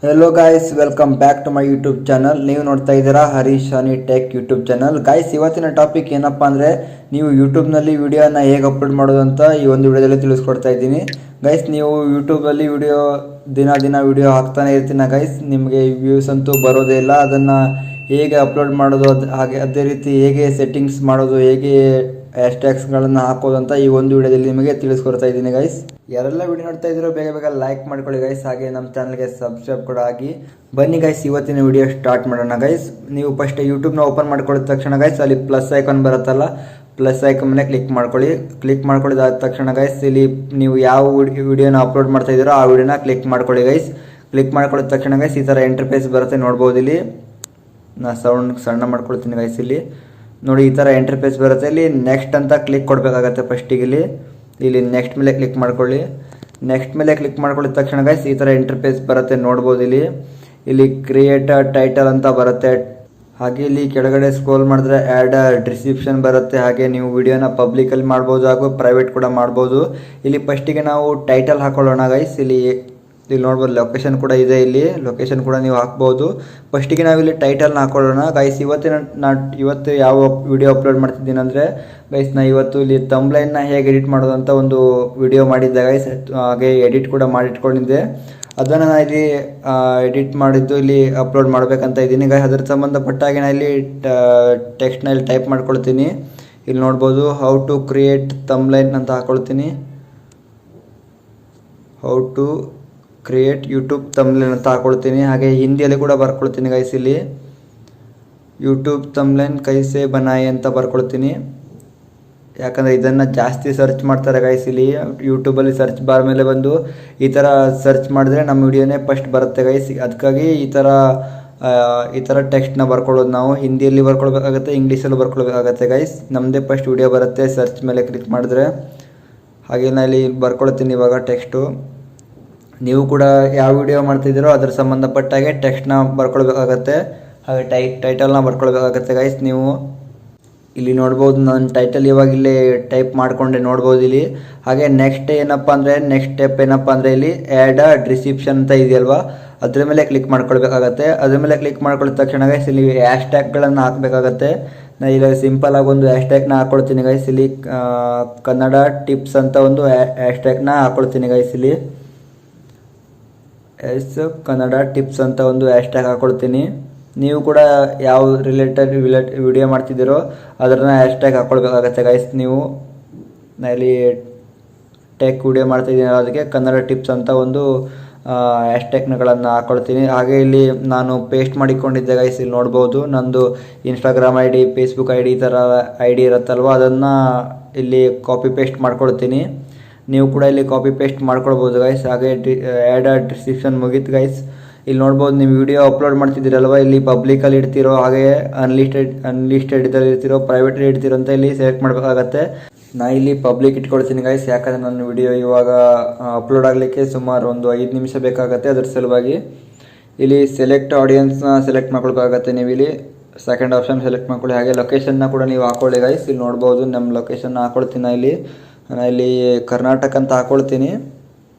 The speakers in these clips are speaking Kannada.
Hello guys, welcome back to my YouTube channel. ನೀವು ನೋಡ್ತಾ ಇದ್ದೀರಾ Harish Sani tech YouTube channel. Guys, ಇವತ್ತಿನ ಟಾಪಿಕ್ ಏನಪ್ಪ ಅಂದರೆ ನೀವು ಯೂಟ್ಯೂಬ್ನಲ್ಲಿ ವಿಡಿಯೋನ ಹೇಗೆ ಅಪ್ಲೋಡ್ ಮಾಡೋದು ಅಂತ ಈ ಒಂದು ವಿಡಿಯೋದಲ್ಲಿ ತಿಳಿಸ್ಕೊಡ್ತಾ ಇದ್ದೀನಿ. ಗೈಸ್, ನೀವು ಯೂಟ್ಯೂಬಲ್ಲಿ ವಿಡಿಯೋ ದಿನ ವಿಡಿಯೋ ಹಾಕ್ತಾನೆ ಇರ್ತೀನ ಗೈಸ್, ನಿಮಗೆ ವ್ಯೂಸ್ ಅಂತೂ ಬರೋದೇ ಇಲ್ಲ. ಅದನ್ನು ಹೇಗೆ ಅಪ್ಲೋಡ್ ಮಾಡೋದು, ಅದೇ ರೀತಿ ಹೇಗೆ ಸೆಟ್ಟಿಂಗ್ಸ್ ಮಾಡೋದು, ಹೇಗೆ ಹ್ಯಾಶ್ಟ್ಯಾಗ್ಸ್ಗಳನ್ನು ಹಾಕೋದು ಅಂತ ಈ ಒಂದು ವಿಡಿಯೋದಲ್ಲಿ ನಿಮಗೆ ತಿಳಿಸ್ಕೊಡ್ತಾ ಇದ್ದೀನಿ ಗೈಸ್. ಯಾರೆಲ್ಲ ವಿಡಿಯೋ ನೋಡ್ತಾ ಇದ್ದೀರೋ ಬೇಗ ಲೈಕ್ ಮಾಡ್ಕೊಳ್ಳಿ ಗೈಸ್, ಹಾಗೆ ನಮ್ಮ ಚಾನಲ್ಗೆ ಸಬ್ಸ್ಕ್ರೈಬ್ ಕೂಡ ಆಗಿ. ಬನ್ನಿ ಗೈಸ್, ಇವತ್ತಿನ ವಿಡಿಯೋ ಸ್ಟಾರ್ಟ್ ಮಾಡೋಣ ಗೈಸ್. ನೀವು ಫಸ್ಟ್ ಯೂಟ್ಯೂಬ್ನ ಓಪನ್ ಮಾಡ್ಕೊಳ್ಳಿದ ತಕ್ಷಣ ಗೈಸ್, ಅಲ್ಲಿ ಪ್ಲಸ್ ಐಕಾನ್ ಬರುತ್ತಲ್ಲ, ಪ್ಲಸ್ ಐಕಾನ್ ಮೇಲೆ ಕ್ಲಿಕ್ ಮಾಡ್ಕೊಳ್ಳಿದಾದ ತಕ್ಷಣ ಗೈಸ್, ಇಲ್ಲಿ ನೀವು ಯಾವ ವಿಡಿಯೋನ ಅಪ್ಲೋಡ್ ಮಾಡ್ತಾ ಇದ್ದೀರೋ ಆ ವಿಡಿಯೋನ ಕ್ಲಿಕ್ ಮಾಡ್ಕೊಳ್ಳಿ ಗೈಸ್. ಕ್ಲಿಕ್ ಮಾಡ್ಕೊಳ್ಳಿದ ತಕ್ಷಣ ಗೈಸ್, ಈ ಥರ ಇಂಟರ್ಫೇಸ್ ಬರುತ್ತೆ, ನೋಡ್ಬೋದು. ಇಲ್ಲಿ ನಾ ಸೌಂಡ್ ಸಣ್ಣ ಮಾಡ್ಕೊಳ್ತೀನಿ ಗೈಸ್. ಇಲ್ಲಿ ನೋಡಿ, ಈ ಥರ ಇಂಟರ್ಫೇಸ್ ಬರುತ್ತೆ. ಇಲ್ಲಿ ನೆಕ್ಸ್ಟ್ ಅಂತ ಕ್ಲಿಕ್ ಕೊಡಬೇಕಾಗತ್ತೆ. ಫಸ್ಟಿಗೆ ಇಲ್ಲಿ ನೆಕ್ಸ್ಟ್ ಮೇಲೆ ಕ್ಲಿಕ್ ಮಾಡ್ಕೊಳ್ಳಿ. ನೆಕ್ಸ್ಟ್ ಮೇಲೆ ಕ್ಲಿಕ್ ಮಾಡ್ಕೊಳ್ಳಿದ ತಕ್ಷಣ ಗೈಸ್, ಈ ಥರ ಇಂಟರ್ಫೇಸ್ ಬರುತ್ತೆ, ನೋಡ್ಬೋದು. ಇಲ್ಲಿ ಕ್ರಿಯೇಟ್ ಟೈಟಲ್ ಅಂತ ಬರುತ್ತೆ. ಹಾಗೆ ಇಲ್ಲಿ ಕೆಳಗಡೆ ಸ್ಕ್ರೋಲ್ ಮಾಡಿದ್ರೆ ಆ್ಯಡ್ ಡಿಸ್ಕ್ರಿಪ್ಷನ್ ಬರುತ್ತೆ. ಹಾಗೆ ನೀವು ವಿಡಿಯೋನ ಪಬ್ಲಿಕಲ್ಲಿ ಮಾಡ್ಬೋದು ಹಾಗೂ ಪ್ರೈವೇಟ್ ಕೂಡ ಮಾಡ್ಬೋದು. ಇಲ್ಲಿ ಫಸ್ಟಿಗೆ ನಾವು ಟೈಟಲ್ ಹಾಕೊಳ್ಳೋಣ ಗೈಸ್. ಇಲ್ಲಿ ನೋಡ್ಬೋದು, ಲೊಕೇಶನ್ ಕೂಡ ಇದೆ. ಇಲ್ಲಿ ಲೊಕೇಶನ್ ಕೂಡ ನೀವು ಹಾಕ್ಬೋದು. ಫಸ್ಟಿಗೆ ನಾವಿಲ್ಲಿ ಟೈಟಲ್ನ ಹಾಕೊಳ್ಳೋಣ ಗೈಸ್. ಇವತ್ತು ಯಾವ ವಿಡಿಯೋ ಅಪ್ಲೋಡ್ ಮಾಡ್ತಿದ್ದೀನಿ ಅಂದರೆ ಗೈಸ್, ಇವತ್ತು ಇಲ್ಲಿ ಥಂಬ್ನೈಲ್ನ ಹೇಗೆ ಎಡಿಟ್ ಮಾಡೋದು ಅಂತ ಒಂದು ವಿಡಿಯೋ ಮಾಡಿದ್ದೆ ಗೈಸ್. ಹಾಗೆ ಎಡಿಟ್ ಕೂಡ ಮಾಡಿಟ್ಕೊಂಡಿದ್ದೆ. ಅದನ್ನು ನಾನು ಇಲ್ಲಿ ಎಡಿಟ್ ಮಾಡಿದ್ದು ಇಲ್ಲಿ ಅಪ್ಲೋಡ್ ಮಾಡಬೇಕಂತ ಇದ್ದೀನಿ ಗೈಸ್. ಅದರ ಸಂಬಂಧಪಟ್ಟ ಹಾಗೆ ನಾನು ಇಲ್ಲಿ ಟೆಕ್ಸ್ಟ್ನ ಇಲ್ಲಿ ಟೈಪ್ ಮಾಡ್ಕೊಳ್ತೀನಿ. ಇಲ್ಲಿ ನೋಡ್ಬೋದು, ಹೌ ಟು ಕ್ರಿಯೇಟ್ ಥಂಬ್ನೈಲ್ ಅಂತ ಹಾಕೊಳ್ತೀನಿ. How to create YouTube thumbnail ಅಂತ ಹಾಕೊಳ್ತೀನಿ. ಹಾಗೆ ಹಿಂದಿಯಲ್ಲಿ ಕೂಡ ಬರ್ಕೊಳ್ತೀನಿ ಗೈಸ್. ಇಲ್ಲಿ ಯೂಟ್ಯೂಬ್ ಥಂಬ್ನೈಲ್ ಕೈಸೆ ಬನಾಯಿ ಅಂತ ಬರ್ಕೊಳ್ತೀನಿ. ಯಾಕಂದರೆ ಇದನ್ನು ಜಾಸ್ತಿ ಸರ್ಚ್ ಮಾಡ್ತಾರೆ ಗೈಸ್. ಇಲ್ಲಿ ಯೂಟ್ಯೂಬಲ್ಲಿ ಸರ್ಚ್ ಬಾರ್ ಮೇಲೆ ಬಂದು ಈ ಥರ ಸರ್ಚ್ ಮಾಡಿದ್ರೆ ನಮ್ಮ ವಿಡಿಯೋನೇ ಫಸ್ಟ್ ಬರುತ್ತೆ ಗೈಸ್. ಅದಕ್ಕಾಗಿ ಈ ಥರ ಟೆಕ್ಸ್ಟ್ನ ಬರ್ಕೊಳ್ಳೋದು. ನಾವು ಹಿಂದಿಯಲ್ಲಿ ಬರ್ಕೊಳ್ಬೇಕಾಗತ್ತೆ, ಇಂಗ್ಲೀಷಲ್ಲಿ ಬರ್ಕೊಳ್ಬೇಕಾಗತ್ತೆ ಗೈಸ್. ನಮ್ಮದೇ ಫಸ್ಟ್ ವಿಡಿಯೋ ಬರುತ್ತೆ ಸರ್ಚ್ ಮೇಲೆ ಕ್ಲಿಕ್ ಮಾಡಿದ್ರೆ. ಹಾಗೆ ನಾನು ಇಲ್ಲಿ ಬರ್ಕೊಳ್ತೀನಿ ಇವಾಗ ಟೆಕ್ಸ್ಟು. ನೀವು ಕೂಡ ಯಾವ ವಿಡಿಯೋ ಮಾಡ್ತಿದ್ದೀರೋ ಅದ್ರ ಸಂಬಂಧಪಟ್ಟಾಗೆ ಟೆಕ್ಸ್ಟ್ನ ಬರ್ಕೊಳ್ಬೇಕಾಗತ್ತೆ. ಹಾಗೆ ಟೈಟಲ್ನ ಬರ್ಕೊಳ್ಬೇಕಾಗತ್ತೆ ಗೈಸ್. ನೀವು ಇಲ್ಲಿ ನೋಡ್ಬೋದು, ನಾನು ಟೈಟಲ್ ಇವಾಗ ಇಲ್ಲಿ ಟೈಪ್ ಮಾಡಿಕೊಂಡೆ, ನೋಡ್ಬೋದು ಇಲ್ಲಿ. ಹಾಗೆ ನೆಕ್ಸ್ಟ್ ಸ್ಟೆಪ್ ಏನಪ್ಪ ಅಂದರೆ ಇಲ್ಲಿ ಆ್ಯಡ್ ಡಿಸ್ಕ್ರಿಪ್ಷನ್ ಅಂತ ಇದೆಯಲ್ವಾ, ಅದ್ರ ಮೇಲೆ ಕ್ಲಿಕ್ ಮಾಡ್ಕೊಳ್ಬೇಕಾಗತ್ತೆ. ಅದ್ರ ಮೇಲೆ ಕ್ಲಿಕ್ ಮಾಡ್ಕೊಳ್ಳಿದ ತಕ್ಷಣ ಗೈಸ್, ಇಲ್ಲಿ ಹ್ಯಾಶ್ಟ್ಯಾಗ್ಗಳನ್ನು ಹಾಕಬೇಕಾಗತ್ತೆ. ನಾನು ಇಲ್ಲಿ ಸಿಂಪಲ್ ಆಗಿ ಒಂದು ಹ್ಯಾಶ್ಟ್ಯಾಗ್ನ ಹಾಕ್ಕೊಳ್ತೀನಿ ಗೈಸ್. ಇಲ್ಲಿ ಕನ್ನಡ ಟಿಪ್ಸ್ ಅಂತ ಒಂದು ಹ್ಯಾಶ್ಟ್ಯಾಗ್ನ ಹಾಕ್ಕೊಳ್ತೀನಿ ಗೈಸ್. ಇಲ್ಲಿ ಕನ್ನಡ ಟಿಪ್ಸ್ ಅಂತ ಒಂದು ಹ್ಯಾಶ್ಟ್ಯಾಗ್ ಹಾಕ್ಕೊಳ್ತೀನಿ. ನೀವು ಕೂಡ ಯಾವ ರಿಲೇಟೆಡ್ ವಿಡಿಯೋ ಮಾಡ್ತಿದ್ದೀರೋ ಅದನ್ನ ಹ್ಯಾಶ್ಟ್ಯಾಗ್ ಹಾಕ್ಕೊಳ್ಬೇಕಾಗತ್ತೆ ಗೈಸ್. ನೀವು ನಾನು ಇಲ್ಲಿ ಟೆಕ್ ವಿಡಿಯೋ ಮಾಡ್ತಾಯಿದ್ದೀನಿ, ಅದಕ್ಕೆ ಕನ್ನಡ ಟಿಪ್ಸ್ ಅಂತ ಒಂದು ಹ್ಯಾಶ್ಟ್ಯಾಗ್ಗಳನ್ನು ಹಾಕ್ಕೊಳ್ತೀನಿ. ಹಾಗೆ ಇಲ್ಲಿ ನಾನು ಪೇಸ್ಟ್ ಮಾಡಿಕೊಂಡಿದ್ದೆ ಗೈಸ್. ಇಲ್ಲಿ ನೋಡ್ಬೋದು, ನಂದು Instagram I D, Facebook I D, ಈ ಥರ ಐ ಡಿ ಇರುತ್ತಲ್ವ, ಅದನ್ನು ಇಲ್ಲಿ ಕಾಪಿ ಪೇಸ್ಟ್ ಮಾಡ್ಕೊಳ್ತೀನಿ. ನೀವು ಕೂಡ ಇಲ್ಲಿ ಕಾಪಿ ಪೇಸ್ಟ್ ಮಾಡ್ಕೊಳ್ಬೋದು ಗೈಸ್. ಹಾಗೆ ಆ್ಯಡ್ ಡಿಸ್ಕ್ರಿಪ್ಷನ್ ಮುಗೀತು ಗೈಸ್. ಇಲ್ಲಿ ನೋಡ್ಬೋದು, ನೀವು ವಿಡಿಯೋ ಅಪ್ಲೋಡ್ ಮಾಡ್ತಿದ್ದೀರಲ್ವ, ಇಲ್ಲಿ ಪಬ್ಲಿಕಲ್ಲಿ ಇಡ್ತಿರೋ, ಹಾಗೆ ಅನ್ಲಿಸ್ಟೆಡ್ ಇದರಲ್ಲಿ ಇರ್ತಿರೋ, ಪ್ರೈವೇಟಲ್ಲಿ ಇಡ್ತಿರೋ ಅಂತ ಇಲ್ಲಿ ಸೆಲೆಕ್ಟ್ ಮಾಡಬೇಕಾಗತ್ತೆ. ನಾನು ಇಲ್ಲಿ ಪಬ್ಲಿಕ್ ಇಟ್ಕೊಳ್ತೀನಿ ಗೈಸ್. ಯಾಕಂದರೆ ನನ್ನ ವಿಡಿಯೋ ಇವಾಗ ಅಪ್ಲೋಡ್ ಆಗಲಿಕ್ಕೆ ಸುಮಾರು ಒಂದು 5 ನಿಮಿಷ ಬೇಕಾಗತ್ತೆ. ಅದ್ರ ಸಲುವಾಗಿ ಇಲ್ಲಿ ಸೆಲೆಕ್ಟ್ ಆಡಿಯನ್ಸ್ನ ಸೆಲೆಕ್ಟ್ ಮಾಡ್ಕೊಳ್ಬೇಕಾಗತ್ತೆ. ನೀವು ಇಲ್ಲಿ ಸೆಕೆಂಡ್ ಆಪ್ಷನ್ ಸೆಲೆಕ್ಟ್ ಮಾಡ್ಕೊಳ್ಳಿ. ಹಾಗೆ ಲೊಕೇಶನ್ನ ಕೂಡ ನೀವು ಹಾಕೊಳ್ಳಿ ಗೈಸ್. ಇಲ್ಲಿ ನೋಡ್ಬೋದು, ನಮ್ಮ ಲೊಕೇಶನ್ನ ಹಾಕೊಳ್ತೀನಿ. ಇಲ್ಲಿ ಕರ್ನಾಟಕ ಅಂತ ಹಾಕೊಳ್ತೀನಿ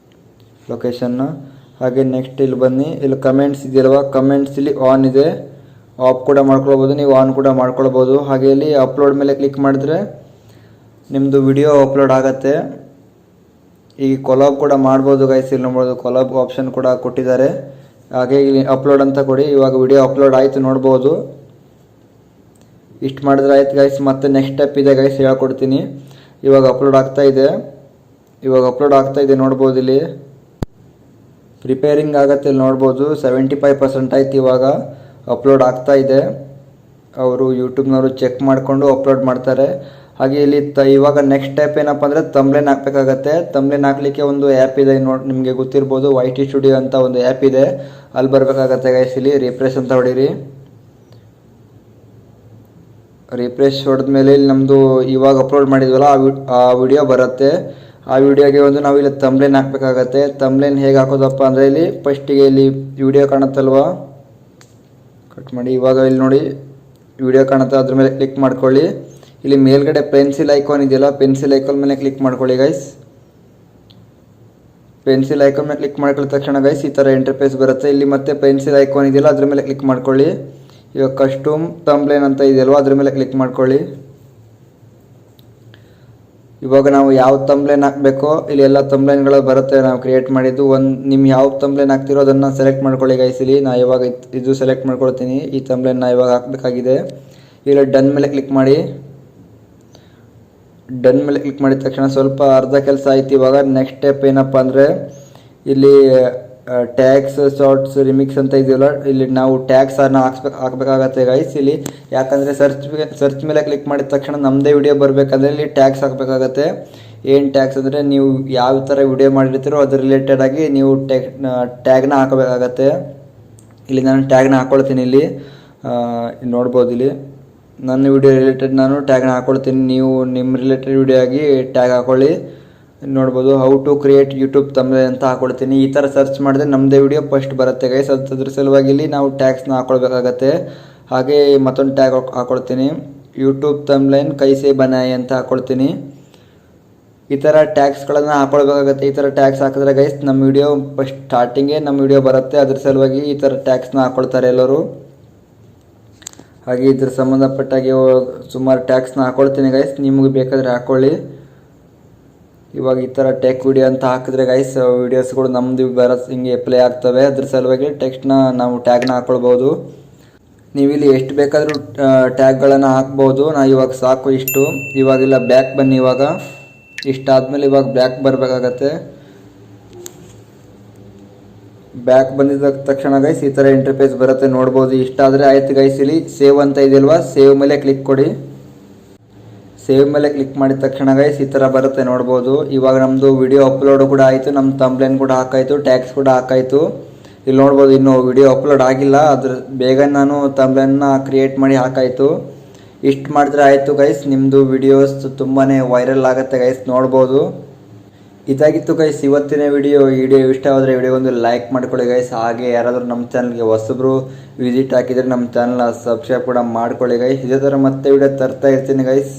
ಲೊಕೇಶನ್ನು. ಹಾಗೆ ನೆಕ್ಸ್ಟ್ ಇಲ್ಲಿ ಬನ್ನಿ, ಇಲ್ಲಿ ಕಮೆಂಟ್ಸ್ ಇದೆಯಲ್ವ, ಕಮೆಂಟ್ಸ್ ಇಲ್ಲಿ ಆನ್ ಇದೆ, ಆಫ್ ಕೂಡ ಮಾಡ್ಕೊಳ್ಬೋದು, ನೀವು ಆನ್ ಕೂಡ ಮಾಡ್ಕೊಳ್ಬೋದು. ಹಾಗೆ ಇಲ್ಲಿ ಅಪ್ಲೋಡ್ ಮೇಲೆ ಕ್ಲಿಕ್ ಮಾಡಿದ್ರೆ ನಿಮ್ಮದು ವಿಡಿಯೋ ಅಪ್ಲೋಡ್ ಆಗುತ್ತೆ. ಈ ಕೊಲಾಬ್ ಕೂಡ ಮಾಡ್ಬೋದು ಗೈಸ್. ಇಲ್ಲಿ ನೋಡ್ಬೋದು, ಕೊಲಾಬ್ ಆಪ್ಷನ್ ಕೂಡ ಕೊಟ್ಟಿದ್ದಾರೆ. ಹಾಗೆ ಇಲ್ಲಿ ಅಪ್ಲೋಡ್ ಅಂತ ಕೊಡಿ. ಇವಾಗ ವಿಡಿಯೋ ಅಪ್ಲೋಡ್ ಆಯಿತು, ನೋಡ್ಬೋದು. ಇಷ್ಟು ಮಾಡಿದ್ರೆ ಆಯ್ತು ಗೈಸ್. ಮತ್ತೆ ನೆಕ್ಸ್ಟ್ ಸ್ಟೆಪ್ ಇದೆ ಗೈಸ್, ಹೇಳ್ಕೊಡ್ತೀನಿ. ಇವಾಗ ಅಪ್ಲೋಡ್ ಆಗ್ತಾ ಇದೆ, ನೋಡ್ಬೋದು. ಇಲ್ಲಿ ಪ್ರಿಪೇರಿಂಗ್ ಆಗುತ್ತೆ, ಇಲ್ಲಿ ನೋಡ್ಬೋದು. 75% ಆಯ್ತು, ಇವಾಗ ಅಪ್ಲೋಡ್ ಆಗ್ತಾ ಇದೆ. ಅವರು ಯೂಟ್ಯೂಬ್ನವರು ಚೆಕ್ ಮಾಡಿಕೊಂಡು ಅಪ್ಲೋಡ್ ಮಾಡ್ತಾರೆ. ಹಾಗೆ ಇಲ್ಲಿ ಇವಾಗ ನೆಕ್ಸ್ಟ್ ಸ್ಟೆಪ್ ಏನಪ್ಪ ಅಂದರೆ ಥಂಬ್ನೈಲ್ ಹಾಕಬೇಕಾಗತ್ತೆ. ಥಂಬ್ನೈಲ್ ಹಾಕಲಿಕ್ಕೆ ಒಂದು ಆ್ಯಪ್ ಇದೆ, ನಿಮಗೆ ಗೊತ್ತಿರ್ಬೋದು, YT ಸ್ಟುಡಿಯೋ ಅಂತ ಒಂದು ಆ್ಯಪ್ ಇದೆ. ಅಲ್ಲಿ ಬರಬೇಕಾಗತ್ತೆ ಗೈಸ್. ಇಲ್ಲಿ ರಿಫ್ರೆಶ್ ಅಂತ ಹೊಡೀರಿ. ರಿಫ್ರೆಶ್ ಹೊಡೆದ್ಮೇಲೆ ಇಲ್ಲಿ ನಮ್ಮದು ಇವಾಗ ಅಪ್ಲೋಡ್ ಮಾಡಿದ್ವಲ್ಲ ಆ ವಿಡಿಯೋ ಬರುತ್ತೆ. ಆ ವಿಡಿಯೋಗೆ ಒಂದು ನಾವು ಇಲ್ಲಿ ಥಂಬ್ನೈಲ್ ಹಾಕಬೇಕಾಗತ್ತೆ. ಥಂಬ್ನೈಲ್ ಹೇಗೆ ಹಾಕೋದಪ್ಪ ಅಂದರೆ ಇಲ್ಲಿ ಫಸ್ಟಿಗೆ ಇಲ್ಲಿ ವಿಡಿಯೋ ಕಾಣುತ್ತಲ್ವಾ, ಕಟ್ ಮಾಡಿ. ಇವಾಗ ಇಲ್ಲಿ ನೋಡಿ ವಿಡಿಯೋ ಕಾಣುತ್ತೆ, ಅದ್ರ ಮೇಲೆ ಕ್ಲಿಕ್ ಮಾಡ್ಕೊಳ್ಳಿ. ಇಲ್ಲಿ ಮೇಲ್ಗಡೆ ಪೆನ್ಸಿಲ್ ಐಕಾನ್ ಇದೆಯಲ್ಲ, ಪೆನ್ಸಿಲ್ ಐಕಾನ್ ಮೇಲೆ ಕ್ಲಿಕ್ ಮಾಡ್ಕೊಳ್ಳಿ ಗೈಸ್. ಪೆನ್ಸಿಲ್ ಐಕಾನ್ ಮೇಲೆ ಕ್ಲಿಕ್ ಮಾಡ್ಕೊಳ್ಳೋ ತಕ್ಷಣ ಗೈಸ್ ಈ ಥರ ಇಂಟರ್ಫೇಸ್ ಬರುತ್ತೆ. ಇಲ್ಲಿ ಮತ್ತೆ ಪೆನ್ಸಿಲ್ ಐಕಾನ್ ಇದೆಯಲ್ಲ ಅದ್ರ ಮೇಲೆ ಕ್ಲಿಕ್ ಮಾಡ್ಕೊಳ್ಳಿ. ಇವಾಗ ಕಸ್ಟಮ್ ಥಂಬ್ನೇಲ್ ಅಂತ ಇದೆಯಲ್ವ ಅದ್ರ ಮೇಲೆ ಕ್ಲಿಕ್ ಮಾಡ್ಕೊಳ್ಳಿ. ಇವಾಗ ನಾವು ಯಾವ ಥಂಬ್ನೇಲ್ ಹಾಕಬೇಕೋ ಇಲ್ಲಿ ಎಲ್ಲ ಥಂಬ್ನೇಲ್ಗಳು ಬರುತ್ತೆ ನಾವು ಕ್ರಿಯೇಟ್ ಮಾಡಿದ್ದು. ನಿಮ್ಮ ಯಾವ ಥಂಬ್ನೇಲ್ ಹಾಕ್ತಿರೋ ಅದನ್ನು ಸೆಲೆಕ್ಟ್ ಮಾಡ್ಕೊಳ್ಳಿ ಗೈಸ್. ಇಲ್ಲಿ ನಾ ಇವಾಗ ಇದು ಸೆಲೆಕ್ಟ್ ಮಾಡ್ಕೊಳ್ತೀನಿ. ಈ ಥಂಬ್ನೇಲ್ ನಾ ಇವಾಗ ಹಾಕಬೇಕಾಗಿದೆ. ಇಲ್ಲಿ ಡನ್ ಮೇಲೆ ಕ್ಲಿಕ್ ಮಾಡಿ. ಡನ್ ಮೇಲೆ ಕ್ಲಿಕ್ ಮಾಡಿದ ತಕ್ಷಣ ಸ್ವಲ್ಪ ಅರ್ಧ ಕೆಲಸ ಆಯ್ತು. ಇವಾಗ ನೆಕ್ಸ್ಟ್ ಸ್ಟೆಪ್ ಏನಪ್ಪ ಅಂದರೆ ಇಲ್ಲಿ ಟ್ಯಾಗ್ಸ್, ಶಾರ್ಟ್ಸ್, ರಿಮಿಕ್ಸ್ ಅಂತ ಇದೆಯಲ್ಲ ಇಲ್ಲಿ ನಾವು ಟ್ಯಾಗ್ಸ್ ಅನ್ನು ಹಾಕಬೇಕಾಗತ್ತೆ ಗೈಸ್. ಇಲ್ಲಿ ಯಾಕಂದರೆ ಸರ್ಚ್ ಮೇಲೆ ಕ್ಲಿಕ್ ಮಾಡಿದ ತಕ್ಷಣ ನಮ್ಮದೇ ವಿಡಿಯೋ ಬರಬೇಕಂದ್ರೆ ಇಲ್ಲಿ ಟ್ಯಾಗ್ಸ್ ಹಾಕಬೇಕಾಗತ್ತೆ. ಏನು ಟ್ಯಾಗ್ಸ್ ಅಂದರೆ ನೀವು ಯಾವ ಥರ ವಿಡಿಯೋ ಮಾಡಿರ್ತೀರೋ ಅದ್ರ ರಿಲೇಟೆಡ್ ಆಗಿ ನೀವು ಟ್ಯಾಗ್ನ ಹಾಕಬೇಕಾಗತ್ತೆ. ಇಲ್ಲಿ ನಾನು ಟ್ಯಾಗ್ನ ಹಾಕ್ಕೊಳ್ತೀನಿ. ಇಲ್ಲಿ ನೋಡ್ಬೋದು ಇಲ್ಲಿ ನನ್ನ ವಿಡಿಯೋ ರಿಲೇಟೆಡ್ ನಾನು ಟ್ಯಾಗ್ನ ಹಾಕ್ಕೊಳ್ತೀನಿ. ನೀವು ನಿಮ್ಮ ರಿಲೇಟೆಡ್ ವಿಡಿಯೋ ಆಗಿ ಟ್ಯಾಗ್ ಹಾಕ್ಕೊಳ್ಳಿ. ನೋಡ್ಬೋದು how to create YouTube thumbnail ಅಂತ ಹಾಕ್ಕೊಳ್ತೀನಿ. ಈ ಥರ ಸರ್ಚ್ ಮಾಡಿದ್ರೆ ನಮ್ಮದೇ ವಿಡಿಯೋ ಫಸ್ಟ್ ಬರುತ್ತೆ ಗೈಸ್. ಅದ್ರ ಸಲುವಾಗಿ ಇಲ್ಲಿ ನಾವು ಟ್ಯಾಗ್ಸ್ನ ಹಾಕ್ಕೊಳ್ಬೇಕಾಗತ್ತೆ. ಹಾಗೆ ಮತ್ತೊಂದು ಟ್ಯಾಗ್ ಹಾಕ್ಕೊಳ್ತೀನಿ. ಯೂಟ್ಯೂಬ್ ಥಂಬ್ನೇಲ್ ಕೈಸೆ ಬನಾಯಿ ಅಂತ ಹಾಕ್ಕೊಳ್ತೀನಿ. ಈ ಥರ ಟ್ಯಾಗ್ಸ್ಗಳನ್ನು ಹಾಕ್ಕೊಳ್ಬೇಕಾಗತ್ತೆ. ಈ ಥರ ಟ್ಯಾಗ್ಸ್ ಹಾಕಿದ್ರೆ ಗೈಸ್ ನಮ್ಮ ವಿಡಿಯೋ ಫಸ್ಟ್ ಸ್ಟಾರ್ಟಿಂಗೇ ನಮ್ಮ ವಿಡಿಯೋ ಬರುತ್ತೆ. ಅದ್ರ ಸಲುವಾಗಿ ಈ ಥರ ಟ್ಯಾಗ್ಸ್ನ ಹಾಕ್ಕೊಳ್ತಾರೆ ಎಲ್ಲರೂ. ಹಾಗೆ ಇದ್ರ ಸಂಬಂಧಪಟ್ಟಾಗೆ ಸುಮಾರು ಟ್ಯಾಗ್ಸ್ನ ಹಾಕ್ಕೊಳ್ತೀನಿ ಗೈಸ್. ನಿಮಗೆ ಬೇಕಾದರೆ ಹಾಕ್ಕೊಳ್ಳಿ. ಇವಾಗ ಈ ಥರ ಟೆಕ್ ವಿಡಿಯೋ ಅಂತ ಹಾಕಿದ್ರೆ ಗೈಸ್ ವೀಡಿಯೋಸ್ಗಳು ನಮ್ಮದು ಬರೋದು ಹಿಂಗೆ ಪ್ಲೇ ಆಗ್ತವೆ. ಅದ್ರ ಸಲುವಾಗಿ ಟೆಕ್ಸ್ಟ್ನ ನಾವು ಟ್ಯಾಗ್ನ ಹಾಕ್ಕೊಳ್ಬೋದು. ನೀವಿಲ್ಲಿ ಎಷ್ಟು ಬೇಕಾದರೂ ಟ್ಯಾಗ್ಗಳನ್ನು ಹಾಕ್ಬೋದು. ನಾ ಇವಾಗ ಸಾಕು ಇಷ್ಟು. ಇವಾಗಿಲ್ಲ ಬ್ಯಾಕ್ ಬನ್ನಿ. ಇವಾಗ ಇಷ್ಟಾದಮೇಲೆ ಇವಾಗ ಬ್ಯಾಕ್ ಬರಬೇಕಾಗತ್ತೆ. ಬ್ಯಾಕ್ ಬಂದಿದ್ದ ತಕ್ಷಣ ಗೈಸ್ ಈ ಥರ ಇಂಟರ್ಫೇಸ್ ಬರುತ್ತೆ. ನೋಡ್ಬೋದು ಇಷ್ಟಾದರೆ ಆಯ್ತು ಗೈಸ್. ಇಲ್ಲಿ ಸೇವ್ ಅಂತ ಇದೆಯಲ್ವಾ, ಸೇವ್ ಮೇಲೆ ಕ್ಲಿಕ್ ಕೊಡಿ. ಸೇವ್ ಮೇಲೆ ಕ್ಲಿಕ್ ಮಾಡಿದ ತಕ್ಷಣ ಗೈಸ್ ಈ ಥರ ಬರುತ್ತೆ. ನೋಡ್ಬೋದು ಇವಾಗ ನಮ್ಮದು ವಿಡಿಯೋ ಅಪ್ಲೋಡ್ ಕೂಡ ಆಯಿತು. ನಮ್ಮ ಥಂಬ್ನೇಲ್ ಕೂಡ ಹಾಕಾಯಿತು, ಟ್ಯಾಗ್ಸ್ ಕೂಡ ಹಾಕಾಯಿತು. ಇಲ್ಲಿ ನೋಡ್ಬೋದು ಇನ್ನೂ ವಿಡಿಯೋ ಅಪ್ಲೋಡ್ ಆಗಿಲ್ಲ. ಅದ್ರ ಬೇಗ ನಾನು ಥಂಬ್ನೇಲ್ನ ಕ್ರಿಯೇಟ್ ಮಾಡಿ ಹಾಕಾಯಿತು. ಇಷ್ಟು ಮಾಡಿದ್ರೆ ಆಯಿತು ಗೈಸ್. ನಿಮ್ಮದು ವಿಡಿಯೋಸ್ ತುಂಬಾ ವೈರಲ್ ಆಗುತ್ತೆ ಗೈಸ್. ನೋಡ್ಬೋದು ಇದಾಗಿತ್ತು ಗೈಸ್ ಇವತ್ತಿನ ವಿಡಿಯೋ ಇಷ್ಟ ಆದರೆ ವಿಡಿಯೋಗೊಂದು ಲೈಕ್ ಮಾಡ್ಕೊಳ್ಳಿ ಗೈಸ್. ಹಾಗೆ ಯಾರಾದರೂ ನಮ್ಮ ಚಾನಲ್ಗೆ ಹೊಸಬ್ರು ವಿಸಿಟ್ ಹಾಕಿದರೆ ನಮ್ಮ ಚಾನಲ್ನ ಸಬ್ಸ್ಕ್ರೈಬ್ ಕೂಡ ಮಾಡ್ಕೊಳ್ಳಿ ಗೈಸ್. ಇದೇ ಥರ ಮತ್ತೆ ವಿಡಿಯೋ ತರ್ತಾ ಇರ್ತೀನಿ ಗೈಸ್.